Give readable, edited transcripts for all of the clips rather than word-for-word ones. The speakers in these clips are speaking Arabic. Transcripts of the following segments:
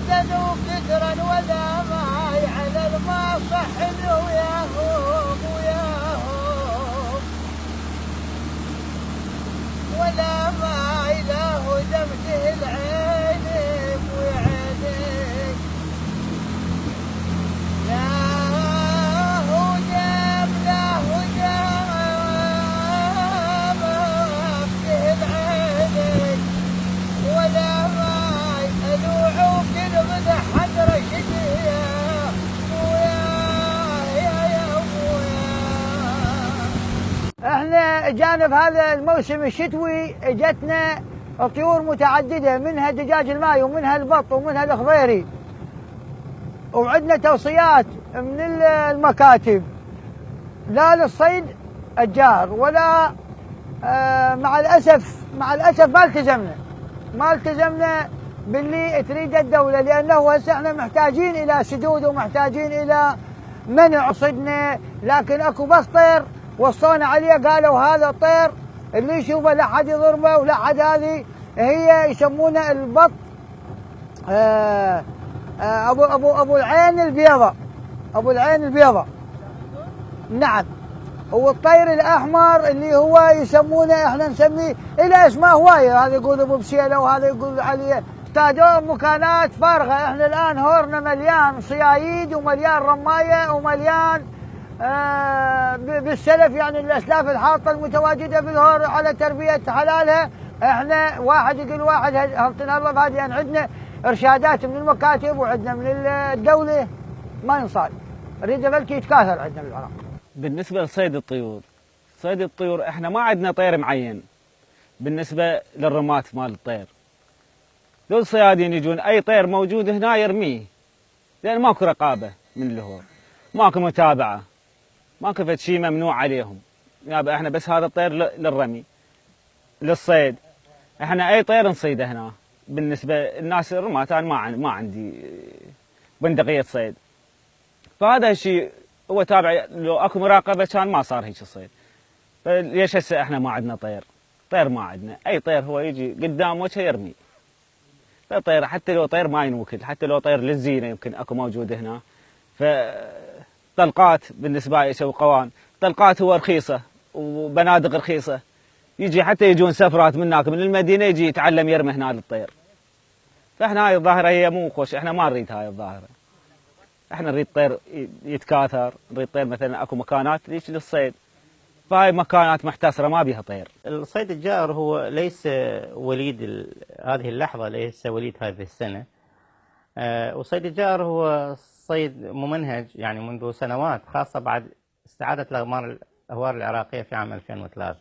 زادوا كثرا ولا ماي على الماء صحن وياهم ولا ماي له دمته العين وعينك لا هو دم دمته العين ولا ماي ألوعوا كل مدح حد رشدية احنا جانب هذا الموسم الشتوي اجتنا طيور متعدده، منها دجاج الماي ومنها البط ومنها الخضيري، وعندنا توصيات من المكاتب لا للصيد الجار ولا مع الاسف ما التزمنا باللي تريد الدوله، لانه هسه احنا محتاجين الى سدود ومحتاجين الى منع صيدنا، لكن اكو بس طير وصونا عليه قالوا هذا الطير اللي يشوفه لا حد يضربه ولا حد، هذه هي يسمونه البط ابو العين البيضاء نعم، هو الطير الاحمر اللي هو يسمونه احنا نسميه الى اسماء هوايه، هذا يقول ابو بسيله وهذا يقول عليه افتادوا مكانات فارغه. احنا الان هورنا مليان صيايد ومليان رمايه ومليان بالسلف، يعني الاسلاف الحاطه المتواجده بالهور على تربيه حلالها. احنا واحد يقول واحد هل تنهض هذه، يعني عندنا ارشادات من المكاتب وعندنا من الدوله ما ينصاد، نريد بلكي يتكاثر عندنا بالعراق. بالنسبه لصيد الطيور احنا ما عندنا طير معين بالنسبه للرمات مال الطير. ذول الصيادين يجون اي طير موجود هنا يرميه، لان ماكو رقابه من الهور، ماكو متابعه، ماكو فد شيء ممنوع عليهم. يابا احنا بس هذا الطير للرمي للصيد، احنا اي طير نصيده هنا. بالنسبه للناس الرمات انا ما عندي بندقيه صيد، فهذا الشيء هو تابع. لو اكو مراقبه كان ما صار هيك الصيد. فليش هسه احنا ما عندنا طير ما عندنا اي طير، هو يجي قدام وجهه يرمي. فطير حتى لو طير ما ينوكل، حتى لو طير للزينه يمكن اكو موجود هنا. طلقات بالنسبه لي يسوي قوان، طلقات هو رخيصه وبنادق رخيصه، يجي حتى يجون سفرات من هناك من المدينه يجي يتعلم يرمي هنا للطير. فاحنا هاي الظاهره هي مو خوش، احنا ما نريد هاي الظاهره. احنا نريد طير يتكاثر، نريد طير مثلا اكو مكانات ليش للصيد، فهاي مكانات محتصره ما بيها طير. الصيد الجائر هو ليس وليد هذه اللحظه، ليس وليد هذه السنه. والصيد الجائر هو صيد ممنهج يعني منذ سنوات، خاصة بعد استعادة الأهوار العراقية في عام 2003.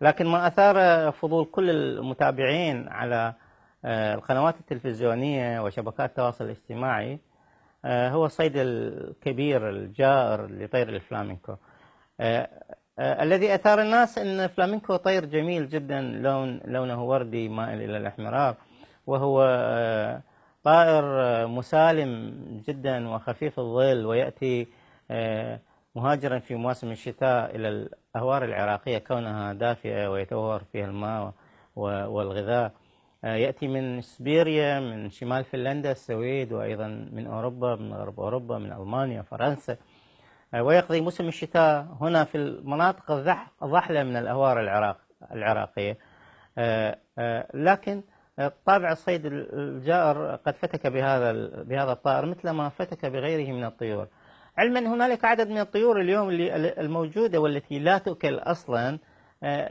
لكن ما أثار فضول كل المتابعين على القنوات التلفزيونية وشبكات التواصل الاجتماعي هو الصيد الكبير الجائر لطير الفلامينكو. الذي أثار الناس أن الفلامينكو طير جميل جدا، لونه وردي مائل إلى الاحمرار، وهو طائر مسالم جدا وخفيف الظل، ويأتي مهاجرا في مواسم الشتاء إلى الأهوار العراقية كونها دافئة ويتوفر فيها الماء والغذاء. يأتي من سبيريا، من شمال فنلندا، السويد، وأيضا من أوروبا، من غرب أوروبا، من ألمانيا، فرنسا، ويقضي موسم الشتاء هنا في المناطق الضحلة من الأهوار العراقية. لكن طابع الصيد الجائر قد فتك بهذا الطائر مثل ما فتك بغيره من الطيور. علما هنالك عدد من الطيور اليوم الموجودة والتي لا تؤكل أصلا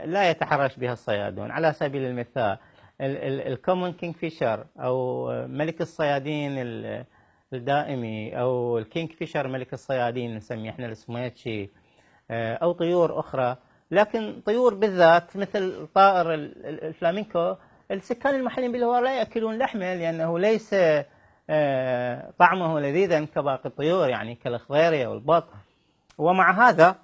لا يتحرش بها الصيادون. على سبيل المثال الكومون كينج فيشر، أو ملك الصيادين الدائمي، أو الكينج فيشر ملك الصيادين نسميه احنا السميتشي، أو طيور أخرى. لكن طيور بالذات مثل طائر الفلامينكو السكان المحليين بالهواء لا يأكلون لحمه، لأنه ليس طعمه لذيذا كباقي الطيور يعني كالخضيرية والبط. ومع هذا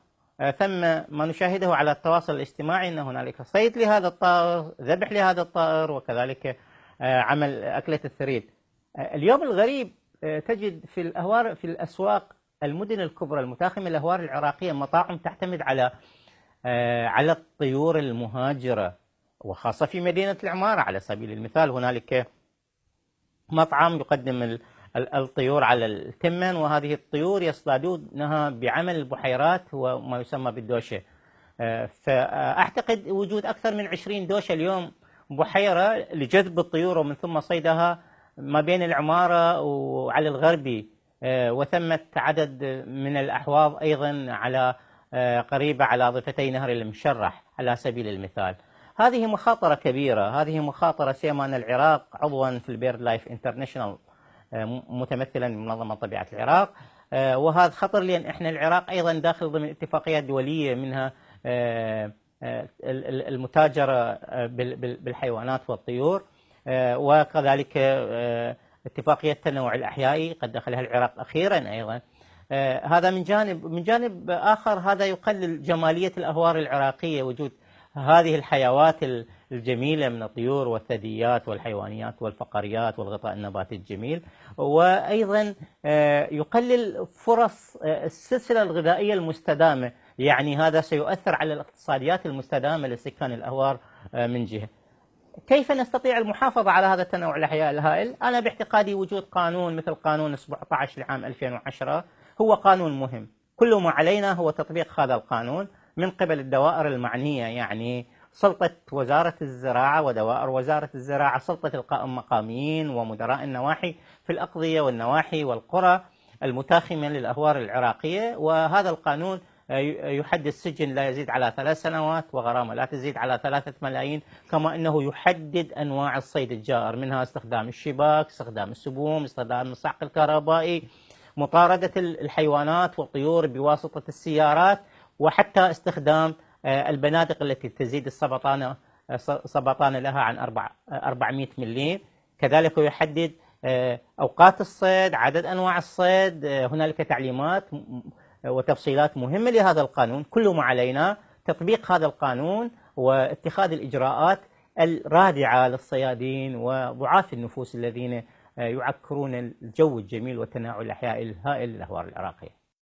ثم ما نشاهده على التواصل الاجتماعي أن هنالك صيد لهذا الطائر، ذبح لهذا الطائر، وكذلك عمل أكلة الثريد. اليوم الغريب تجد في الأسواق المدن الكبرى المتاخمة الأهوار العراقية مطاعم تعتمد على الطيور المهاجرة، وخاصة في مدينة العمارة. على سبيل المثال هنالك مطعم يقدم الطيور على التمن، وهذه الطيور يصطادونها بعمل البحيرات وما يسمى بالدوشة. فأعتقد وجود أكثر من 20 دوشة اليوم بحيرة لجذب الطيور ومن ثم صيدها ما بين العمارة وعلى الغربي، وثمة عدد من الأحواض أيضا على قريبة على ضفتي نهر المشرح على سبيل المثال. هذه مخاطرة كبيرة، هذه مخاطرة سيما أن العراق عضوا في البيرد لايف انترناشونال متمثلا بمنظمة طبيعة العراق، وهذا خطر لأن احنا العراق أيضا داخل ضمن اتفاقيات دولية منها المتاجرة بالحيوانات والطيور، وكذلك اتفاقية التنوع الأحيائي قد دخلها العراق أخيرا أيضا. هذا من جانب. من جانب آخر هذا يقلل جمالية الأهوار العراقية، وجود هذه الحيوات الجميلة من الطيور والثدييات والحيوانيات والفقريات والغطاء النباتي الجميل، وأيضا يقلل فرص السلسلة الغذائية المستدامة، يعني هذا سيؤثر على الاقتصاديات المستدامة لسكان الأهوار من جهة. كيف نستطيع المحافظة على هذا التنوع الأحيائي الهائل؟ أنا باعتقادي وجود قانون مثل قانون 17 لعام 2010 هو قانون مهم. كل ما علينا هو تطبيق هذا القانون من قبل الدوائر المعنية، يعني سلطة وزارة الزراعة ودوائر وزارة الزراعة، سلطة المقاميين ومدراء النواحي في الأقضية والنواحي والقرى المتاخمة للأهوار العراقية. وهذا القانون يحدد سجن لا يزيد على 3 سنوات وغرامة لا تزيد على 3 ملايين، كما أنه يحدد أنواع الصيد الجائر، منها استخدام الشباك، استخدام السبوم، استخدام الصعق الكهربائي، مطاردة الحيوانات والطيور بواسطة السيارات، وحتى استخدام البنادق التي تزيد السبطانة لها عن 400 ملي. كذلك يحدد أوقات الصيد، عدد أنواع الصيد. هنالك تعليمات وتفصيلات مهمة لهذا القانون. كل ما علينا تطبيق هذا القانون واتخاذ الإجراءات الرادعة للصيادين وضعاف النفوس الذين يعكرون الجو الجميل والتنوع الأحيائي الهائل للأهوار العراقية.